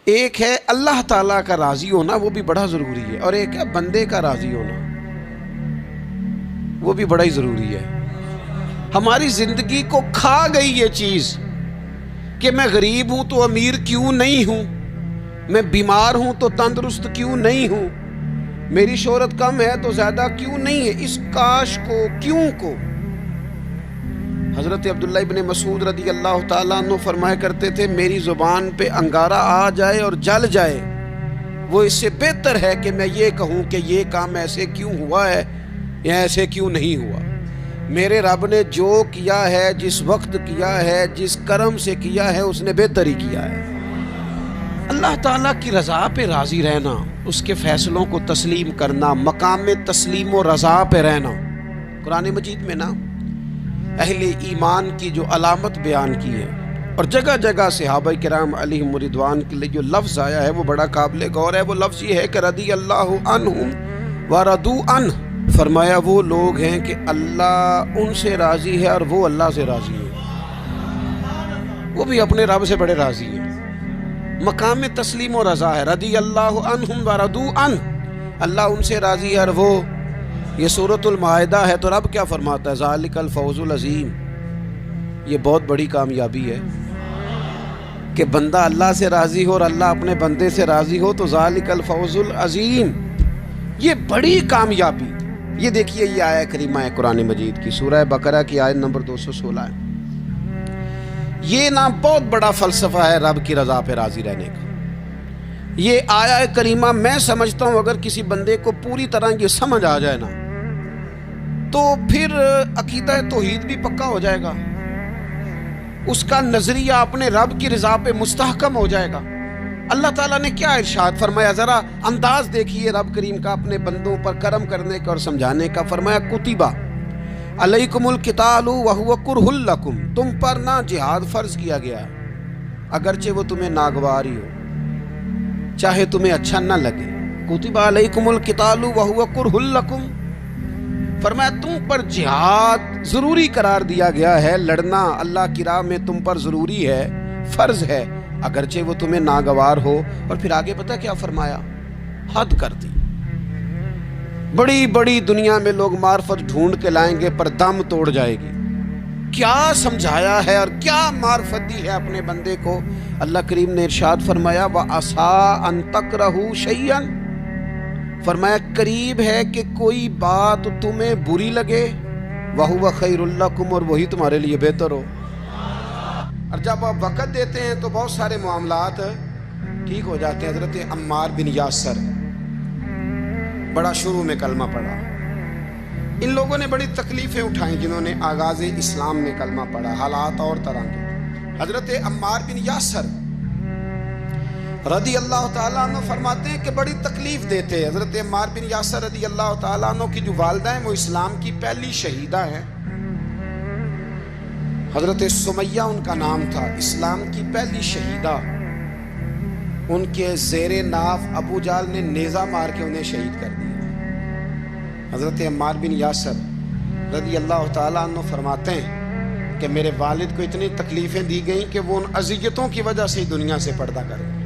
ایک ہے اللہ تعالیٰ کا راضی ہونا، وہ بھی بڑا ضروری ہے، اور ایک ہے بندے کا راضی ہونا، وہ بھی بڑا ہی ضروری ہے۔ ہماری زندگی کو کھا گئی یہ چیز کہ میں غریب ہوں تو امیر کیوں نہیں ہوں، میں بیمار ہوں تو تندرست کیوں نہیں ہوں، میری شہرت کم ہے تو زیادہ کیوں نہیں ہے، اس کاش کو، کیوں کو۔ حضرت عبداللہ ابن مسعود رضی اللہ تعالیٰ عنہ فرمایا کرتے تھے، میری زبان پہ انگارہ آ جائے اور جل جائے، وہ اس سے بہتر ہے کہ میں یہ کہوں کہ یہ کام ایسے کیوں ہوا ہے یا ایسے کیوں نہیں ہوا۔ میرے رب نے جو کیا ہے، جس وقت کیا ہے، جس کرم سے کیا ہے، اس نے بہتر ہی کیا ہے۔ اللہ تعالیٰ کی رضا پہ راضی رہنا، اس کے فیصلوں کو تسلیم کرنا، مقام تسلیم و رضا پہ رہنا۔ قرآن مجید میں نا اہل ایمان کی جو علامت بیان کی ہے، اور جگہ جگہ صحابہ کرام علیہم رضوان کے لیے جو لفظ آیا ہے وہ بڑا قابل غور ہے۔ وہ لفظ یہ ہے کہ رضی اللہ عنہم ورضوا عنہ، فرمایا وہ لوگ ہیں کہ اللہ ان سے راضی ہے اور وہ اللہ سے راضی ہے، وہ بھی اپنے رب سے بڑے راضی ہیں۔ مقام تسلیم و رضا ہے، رضی اللہ عنہم ورضوا عنہ، اللہ ان سے راضی ہے اور وہ، یہ سورۃ المائدہ ہے تو رب کیا فرماتا ہے؟ ذالک الفوز العظیم، یہ بہت بڑی کامیابی ہے کہ بندہ اللہ سے راضی ہو اور اللہ اپنے بندے سے راضی ہو، تو ذالک الفوز العظیم، یہ بڑی کامیابی۔ یہ دیکھیے، یہ آیہ کریمہ ہے قرآن مجید کی، سورہ بقرہ کی آیت نمبر 216 ہے۔ یہ نا بہت بڑا فلسفہ ہے رب کی رضا پہ راضی رہنے کا۔ یہ آیہ کریمہ میں سمجھتا ہوں اگر کسی بندے کو پوری طرح یہ سمجھ آ جائے نا تو پھر عقیدہ توحید بھی پکا ہو جائے گا، اس کا نظریہ اپنے رب کی رضا پہ مستحکم ہو جائے گا۔ اللہ تعالیٰ نے کیا ارشاد فرمایا، ذرا انداز دیکھیے رب کریم کا اپنے بندوں پر کرم کرنے کا اور سمجھانے کا۔ فرمایا کتبہ علیکم القتال وہو کرہ لکم، تم پر نہ جہاد فرض کیا گیا ہے اگرچہ وہ تمہیں ناگوار ہی ہو، چاہے تمہیں اچھا نہ لگے۔ کتب علیکم القتال وہو کرہ لکم، فرمایا تم پر جہاد ضروری قرار دیا گیا ہے، لڑنا اللہ کی راہ میں تم پر ضروری ہے، فرض ہے، اگرچہ وہ تمہیں ناگوار ہو۔ اور پھر آگے پتہ کیا فرمایا؟ حد کر دی۔ بڑی بڑی دنیا میں لوگ معرفت ڈھونڈ کے لائیں گے پر دم توڑ جائے گی۔ کیا سمجھایا ہے اور کیا معرفت دی ہے اپنے بندے کو؟ اللہ کریم نے ارشاد فرمایا وَعَسَىٰ أَن تَكْرَهُوا شَيْئًا، فرمایا قریب ہے کہ کوئی بات تمہیں بری لگے، وَهُوَ خَيْرٌ لَكُمْ، اور وہی تمہارے لیے بہتر ہو۔ اور جب آپ وقت دیتے ہیں تو بہت سارے معاملات ٹھیک ہو جاتے ہیں۔ حضرت عمار بن یاسر بڑا شروع میں کلمہ پڑھا، ان لوگوں نے بڑی تکلیفیں اٹھائیں جنہوں نے آغاز اسلام میں کلمہ پڑھا، حالات اور طرح کے۔ حضرت عمار بن یاسر رضی اللہ تعالیٰ عنہ فرماتے ہیں کہ بڑی تکلیف دیتے۔ حضرت عمار بن یاسر رضی اللہ تعالیٰ عنہ کی جو والدہ ہیں وہ اسلام کی پہلی شہیدہ ہیں، حضرت سمیہ ان کا نام تھا، اسلام کی پہلی شہیدہ۔ ان کے زیر ناف ابو جہل نے نیزہ مار کے انہیں شہید کر دیا۔ حضرت عمار بن یاسر رضی اللہ تعالیٰ عنہ فرماتے ہیں کہ میرے والد کو اتنی تکلیفیں دی گئیں کہ وہ ان اذیتوں کی وجہ سے دنیا سے پردہ کر گئے۔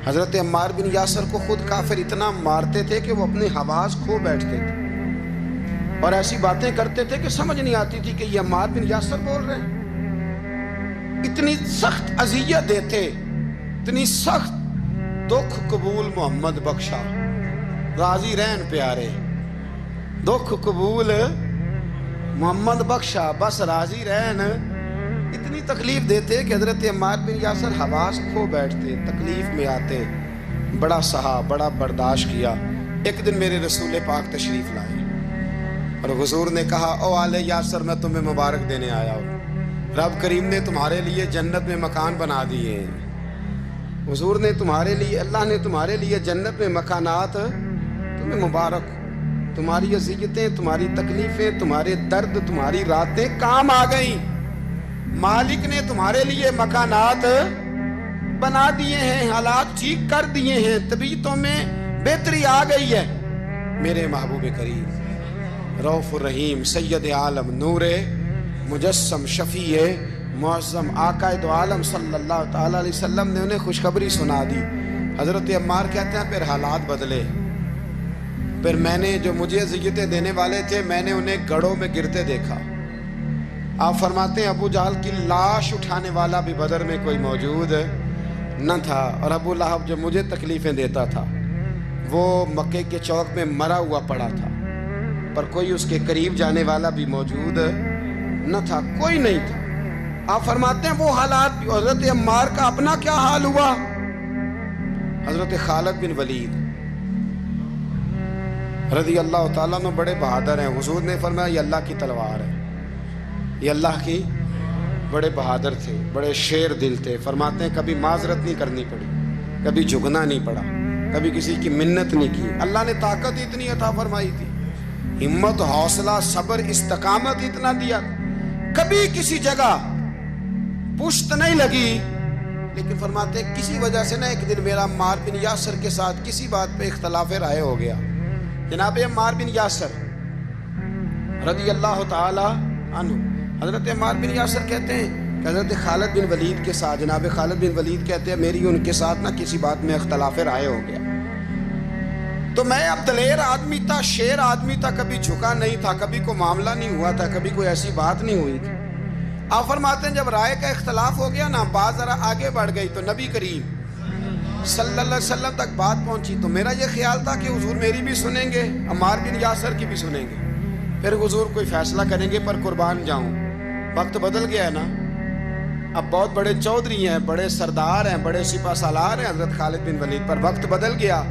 حضرت عمار بن یاسر کو خود کافر اتنا مارتے تھے کہ وہ اپنے حواس کھو بیٹھتے تھے اور ایسی باتیں کرتے تھے کہ سمجھ نہیں آتی تھی کہ یہ عمار بن یاسر بول رہے ہیں۔ اتنی سخت اذیت دیتے، اتنی سخت۔ دکھ قبول محمد بخشا، راضی رہن پیارے، دکھ قبول محمد بخشا، بس راضی رہن۔ اتنی تکلیف دیتے کہ حضرت عمار بن یاسر حواس کھو بیٹھتے، تکلیف میں آتے، بڑا سہا، بڑا برداشت کیا۔ ایک دن میرے رسول پاک تشریف لائے اور حضور نے کہا او آل یاسر میں تمہیں مبارک دینے آیا ہوں، رب کریم نے تمہارے لیے جنت میں مکان بنا دیے ہیں۔ حضور نے تمہارے لیے، اللہ نے تمہارے لیے جنت میں مکانات، تمہیں مبارک، تمہاری اذیتیں، تمہاری تکلیفیں، تمہارے درد، تمہاری راتیں کام آ گئیں، مالک نے تمہارے لیے مکانات بنا دیے ہیں، حالات ٹھیک کر دیے ہیں، طبیعتوں میں بہتری آ گئی ہے۔ میرے محبوب کریم رؤوف الرحیم سید عالم نور مجسم شفیع معظم آقا دو عالم صلی اللہ تعالیٰ علیہ وسلم نے انہیں خوشخبری سنا دی۔ حضرت عمار کہتے ہیں پھر حالات بدلے، پھر میں نے جو مجھے اذیتیں دینے والے تھے میں نے انہیں گڑھوں میں گرتے دیکھا۔ آپ فرماتے ہیں ابو جہل کی لاش اٹھانے والا بھی بدر میں کوئی موجود نہ تھا، اور ابو لہب جو مجھے تکلیفیں دیتا تھا وہ مکے کے چوک میں مرا ہوا پڑا تھا، پر کوئی اس کے قریب جانے والا بھی موجود نہ تھا، کوئی نہیں تھا۔ آپ فرماتے ہیں وہ حالات بھی۔ حضرت عمار کا اپنا کیا حال ہوا؟ حضرت خالد بن ولید رضی اللہ تعالیٰ عنہ بڑے بہادر ہیں۔ حضور نے فرمایا یہ اللہ کی تلوار ہے، یہ اللہ کی، بڑے بہادر تھے، بڑے شیر دل تھے۔ فرماتے ہیں کبھی معذرت نہیں کرنی پڑی، کبھی جھکنا نہیں پڑا، کبھی کسی کی منت نہیں کی۔ اللہ نے طاقت اتنی عطا فرمائی تھی، ہمت، حوصلہ، صبر، استقامت اتنا دیا، کبھی کسی جگہ پشت نہیں لگی۔ لیکن فرماتے ہیں کسی وجہ سے ایک دن میرا عمار بن یاسر کے ساتھ کسی بات پہ اختلاف رائے ہو گیا۔ جناب عمار بن یاسر رضی اللہ تعالی عنہ، حضرت عمار بن یاسر کہتے ہیں کہ حضرت خالد بن ولید کے ساتھ، جناب خالد بن ولید کہتے ہیں میری ان کے ساتھ کسی بات میں اختلاف رائے ہو گیا۔ تو میں اب دلیر آدمی تھا، شیر آدمی تھا، کبھی جھکا نہیں تھا، کبھی کوئی معاملہ نہیں ہوا تھا، کبھی کوئی ایسی بات نہیں ہوئی تھی۔ آپ فرماتے ہیں جب رائے کا اختلاف ہو گیا نا، بات ذرا آگے بڑھ گئی تو نبی کریم صلی اللہ علیہ وسلم تک بات پہنچی، تو میرا یہ خیال تھا کہ حضور میری بھی سنیں گے، عمار بن یاسر کی بھی سنیں گے، پھر حضور کوئی فیصلہ کریں گے، پر قربان جاؤں وقت بدل گیا ہے نا۔ اب بہت بڑے چودھری ہیں، بڑے سردار ہیں، بڑے سپہ سالار ہیں حضرت خالد بن ولید، پر وقت بدل گیا۔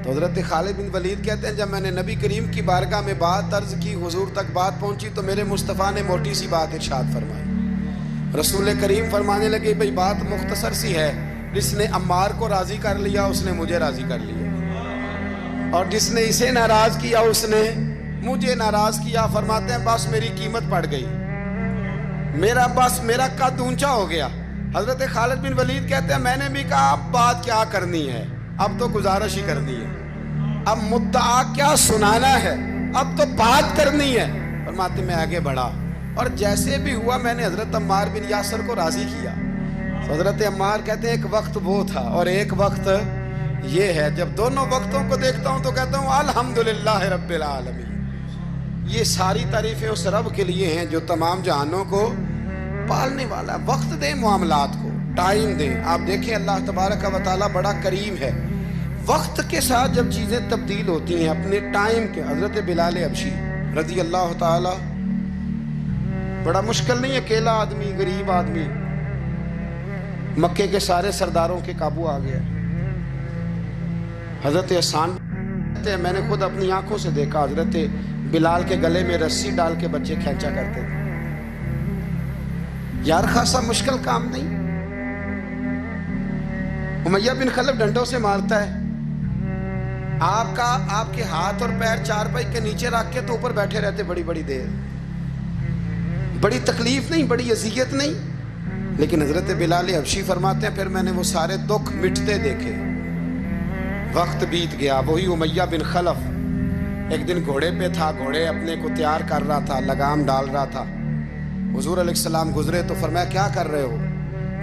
تو حضرت خالد بن ولید کہتے ہیں جب میں نے نبی کریم کی بارگاہ میں بات عرض کی، حضور تک بات پہنچی، تو میرے مصطفیٰ نے موٹی سی بات ارشاد فرمائی۔ رسول کریم فرمانے لگے بھئی بات مختصر سی ہے، جس نے عمار کو راضی کر لیا اس نے مجھے راضی کر لیا، اور جس نے اسے ناراض کیا اس نے مجھے ناراض کیا۔ فرماتے ہیں بس میری قیمت پڑ گئی، میرا قد اونچا ہو گیا۔ حضرت خالد بن ولید کہتے ہیں میں نے بھی کہا اب بات کیا کرنی ہے، اب تو گزارش ہی کرنی ہے، اب مدعا کیا سنانا ہے، اب تو بات کرنی ہے۔ فرماتے میں آگے بڑھا، اور جیسے بھی ہوا میں نے حضرت عمار بن یاسر کو راضی کیا۔ حضرت عمار کہتے ہیں ایک وقت وہ تھا اور ایک وقت یہ ہے، جب دونوں وقتوں کو دیکھتا ہوں تو کہتا ہوں الحمدللہ رب العالمین۔ یہ ساری تعریفیں اس رب کے لیے ہیں جو تمام جہانوں کو پالنے والا۔ وقت دیں معاملات کو، ٹائم دیں۔ آپ دیکھیں اللہ تبارک و تعالیٰ بڑا کریم ہے، وقت کے ساتھ جب چیزیں تبدیل ہوتی ہیں اپنے ٹائم کے۔ حضرت بلال حبشی رضی اللہ تعالیٰ، بڑا مشکل نہیں، اکیلا آدمی، غریب آدمی، مکے کے سارے سرداروں کے قابو آ گیا۔ حضرت حسان میں نے خود اپنی آنکھوں سے دیکھا، حضرت بلال کے گلے میں رسی ڈال کے بچے کھینچا کرتے تھے۔ یار خاصا مشکل کام نہیں۔ امیہ بن خلف ڈنڈوں سے مارتا ہے، آپ کے ہاتھ اور پیر چارپائی کے نیچے رکھ کے تو اوپر بیٹھے رہتے بڑی بڑی دیر، بڑی تکلیف نہیں، بڑی اذیت نہیں۔ لیکن حضرت بلال حبشی فرماتے ہیں پھر میں نے وہ سارے دکھ مٹتے دیکھے، وقت بیت گیا۔ وہی امیہ بن خلف ایک دن گھوڑے پہ تھا، گھوڑے اپنے کو تیار کر رہا تھا، لگام ڈال رہا تھا۔ حضور علیہ السلام گزرے تو فرمایا کیا کر رہے ہو؟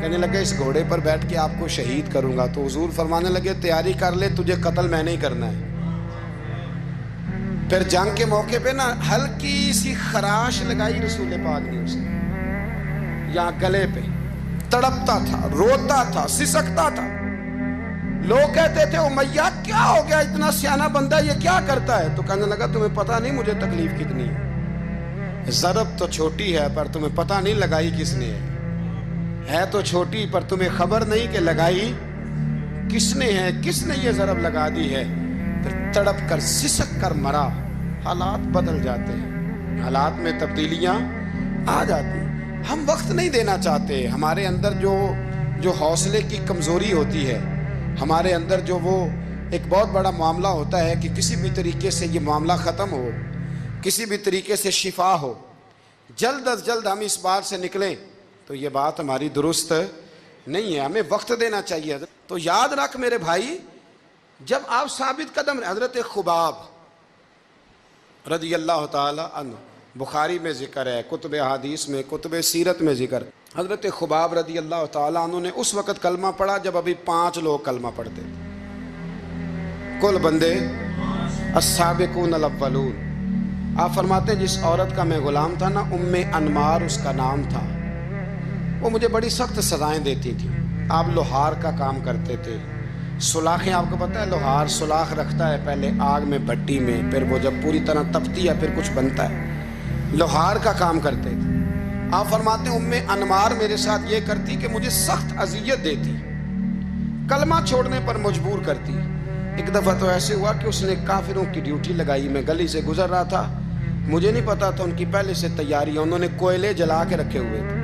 کہنے لگے اس گھوڑے پر بیٹھ کے آپ کو شہید کروں گا۔ تو حضور فرمانے لگے تیاری کر لے، تجھے قتل میں نہیں کرنا ہے۔ پھر جنگ کے موقع پہ ہلکی سی خراش لگائی رسول پاک نے اسے، یہاں گلے پہ، تڑپتا تھا، روتا تھا، سسکتا تھا۔ لوگ کہتے تھے امیہ کیا ہو گیا، اتنا سیانہ بندہ یہ کیا کرتا ہے؟ تو کہنے لگا تمہیں پتہ نہیں مجھے تکلیف کتنی ہے، ضرب تو چھوٹی ہے پر تمہیں پتہ نہیں لگائی کس نے ہے تو چھوٹی پر تمہیں خبر نہیں کہ لگائی کس نے ہے، کس نے یہ ضرب لگا دی ہے۔ پھر تڑپ کر سسک کر مرا۔ حالات بدل جاتے ہیں، حالات میں تبدیلیاں آ جاتی ہیں۔ ہم وقت نہیں دینا چاہتے، ہمارے اندر جو حوصلے کی کمزوری ہوتی ہے، ہمارے اندر جو وہ ایک بہت بڑا معاملہ ہوتا ہے کہ کسی بھی طریقے سے یہ معاملہ ختم ہو، کسی بھی طریقے سے شفا ہو، جلد از جلد ہم اس بات سے نکلیں، تو یہ بات ہماری درست نہیں ہے، ہمیں وقت دینا چاہیے۔ تو یاد رکھ میرے بھائی، جب آپ ثابت قدم، حضرت خباب رضی اللہ تعالی عنہ، بخاری میں ذکر ہے، کتب حدیث میں، کتب سیرت میں ذکر، حضرت خباب رضی اللہ تعالیٰ عنہ نے اس وقت کلمہ پڑھا جب ابھی 5 لوگ کلمہ پڑھتے تھے، کل بندے السابقون الاولون۔ آپ فرماتے ہیں جس عورت کا میں غلام تھا نا، ام انمار اس کا نام تھا، وہ مجھے بڑی سخت سزائیں دیتی تھی۔ آپ لوہار کا کام کرتے تھے، سلاخیں، آپ کو پتہ ہے لوہار سلاخ رکھتا ہے پہلے آگ میں بھٹی میں، پھر وہ جب پوری طرح تپتی ہے پھر کچھ بنتا ہے، لوہار کا کام کرتے تھے۔ آپ فرماتے ہیں ام انمار میرے ساتھ یہ کرتی کہ مجھے سخت اذیت دیتی، کلمہ چھوڑنے پر مجبور کرتی۔ ایک دفعہ تو ایسے ہوا کہ اس نے کافروں کی ڈیوٹی لگائی، میں گلی سے گزر رہا تھا، مجھے نہیں پتا تھا ان کی پہلے سے تیاری ہے، انہوں نے کوئلے جلا کے رکھے ہوئے تھے،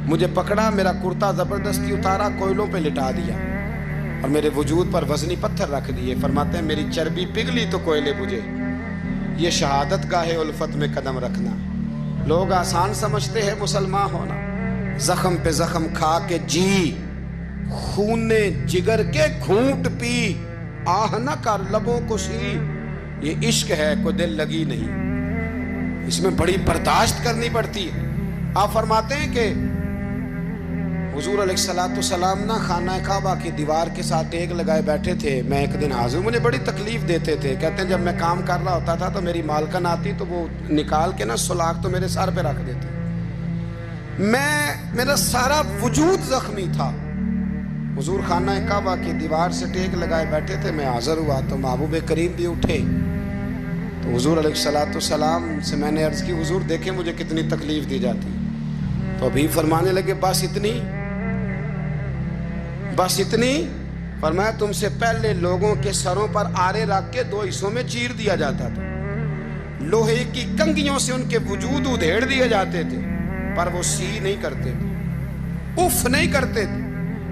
مجھے پکڑا، میرا کرتا زبردستی اتارا، کوئلوں پہ لٹا دیا اور میرے وجود پر وزنی پتھر رکھ دیے۔ فرماتے ہیں میری چربی پگھلی تو کوئلے بجھے۔ یہ شہادت گاہ الفت میں قدم رکھنا، لوگ آسان سمجھتے ہیں مسلمان ہونا، زخم پہ زخم کھا کے جی، خون جگر کے گھونٹ پی، آہ نہ کر لبوں کو سی، یہ عشق ہے کوئی دل لگی نہیں، اس میں بڑی برداشت کرنی پڑتی ہے۔ آپ فرماتے ہیں کہ حضور علیہ السلام نہ خانہ کعبہ کی دیوار کے ساتھ ٹیک لگائے بیٹھے تھے، میں ایک دن حاضر، مجھے بڑی تکلیف دیتے تھے، کہتے ہیں جب میں کام کر رہا ہوتا تھا تو میری مالکن آتی تو وہ نکال کے نا سلاخ تو میرے سر پہ رکھ دیتی، میرا سارا وجود زخمی تھا۔ حضور خانہ کعبہ کی دیوار سے ٹیک لگائے بیٹھے تھے، میں حاضر ہوا تو محبوب کریم بھی اٹھے، تو حضور علیہ السلام سے میں نے عرض کی حضور دیکھیں مجھے کتنی تکلیف دی جاتی، تو ابھی فرمانے لگے بس اتنی، بس اتنی؟ فرمایا تم سے پہلے لوگوں کے سروں پر آرے رکھ کے 2 حصوں میں چیر دیا جاتا تھا، لوہے کی کنگھیوں سے ان کے وجود ادھیڑ دیے جاتے تھے، پر وہ سی نہیں کرتے تھے، اف نہیں کرتے تھے۔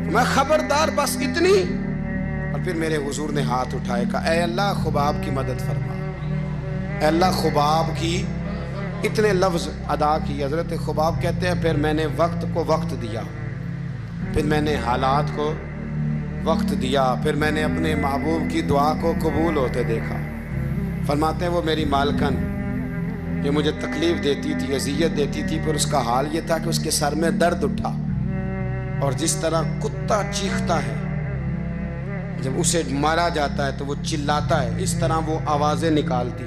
میں خبردار بس اتنی؟ اور پھر میرے حضور نے ہاتھ اٹھائے، کہا اے اللہ خباب کی مدد فرما، اے اللہ خباب کی، اتنے لفظ ادا کی۔ حضرت خباب کہتے ہیں پھر میں نے وقت کو وقت دیا، پھر میں نے حالات کو وقت دیا، پھر میں نے اپنے محبوب کی دعا کو قبول ہوتے دیکھا۔ فرماتے ہیں وہ میری مالکن جو مجھے تکلیف دیتی تھی، اذیت دیتی تھی، پھر اس کا حال یہ تھا کہ اس کے سر میں درد اٹھا، اور جس طرح کتا چیختا ہے جب اسے مارا جاتا ہے تو وہ چلاتا ہے، اس طرح وہ آوازیں نکالتی۔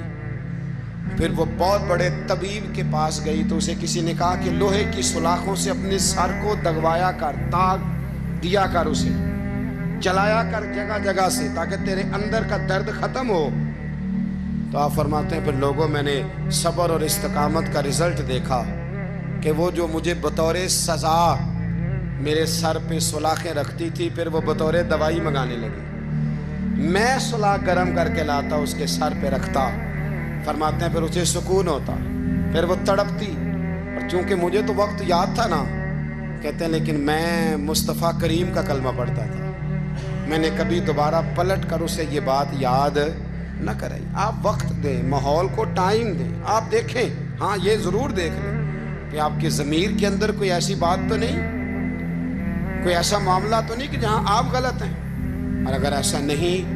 پھر وہ بہت بڑے طبیب کے پاس گئی تو اسے کسی نے کہا کہ لوہے کی سلاخوں سے اپنے سر کو دگوایا کر، داغ دیا کر، اسے چلایا کر جگہ جگہ سے تاکہ تیرے اندر کا درد ختم ہو۔ تو آپ فرماتے ہیں پھر لوگوں میں نے صبر اور استقامت کا رزلٹ دیکھا کہ وہ جو مجھے بطور سزا میرے سر پہ سلاخیں رکھتی تھی، پھر وہ بطور دوائی منگانے لگی، میں سلاخ گرم کر کے لاتا اس کے سر پہ رکھتا، فرماتے ہیں پھر اسے سکون ہوتا، پھر وہ تڑپتی، اور چونکہ مجھے تو وقت یاد تھا نا، کہتے ہیں لیکن میں مصطفیٰ کریم کا کلمہ پڑھتا تھا، میں نے کبھی دوبارہ پلٹ کر اسے یہ بات یاد نہ کرائی۔ آپ وقت دیں، ماحول کو ٹائم دیں، آپ دیکھیں، ہاں یہ ضرور دیکھ لیں کہ آپ کے ضمیر کے اندر کوئی ایسی بات تو نہیں، کوئی ایسا معاملہ تو نہیں کہ جہاں آپ غلط ہیں، اور اگر ایسا نہیں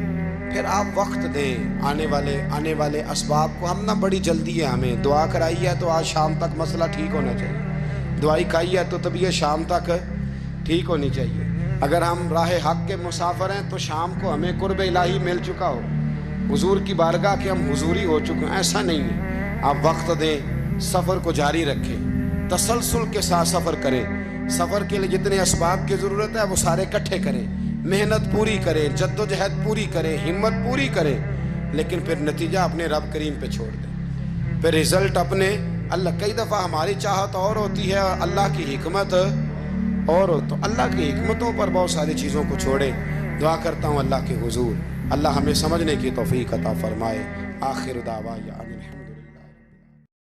پھر آپ وقت دیں آنے والے اسباب کو۔ ہم نہ بڑی جلدی ہے، ہمیں دعا کرائی ہے تو آج شام تک مسئلہ ٹھیک ہونا چاہیے، دعائی کھائی ہے تو طبیعت شام تک ٹھیک ہونی چاہیے۔ اگر ہم راہ حق کے مسافر ہیں تو شام کو ہمیں قرب الہی مل چکا ہو، حضور کی بارگاہ کے ہم حضوری ہو چکے ہیں، ایسا نہیں ہے۔ آپ وقت دیں، سفر کو جاری رکھیں، تسلسل کے ساتھ سفر کریں، سفر کے لیے جتنے اسباب کی ضرورت ہے وہ سارے اکٹھے کریں، محنت پوری کریں، جد و جہد پوری کریں، ہمت پوری کریں، لیکن پھر نتیجہ اپنے رب کریم پہ چھوڑ دیں، پھر رزلٹ اپنے اللہ۔ کئی دفعہ ہماری چاہت اور ہوتی ہے اور اللہ کی حکمت اور ہو، تو اللہ کی حکمتوں پر بہت ساری چیزوں کو چھوڑیں۔ دعا کرتا ہوں اللہ کے حضور اللہ ہمیں سمجھنے کی توفیق عطا فرمائے۔ آخر دعوانا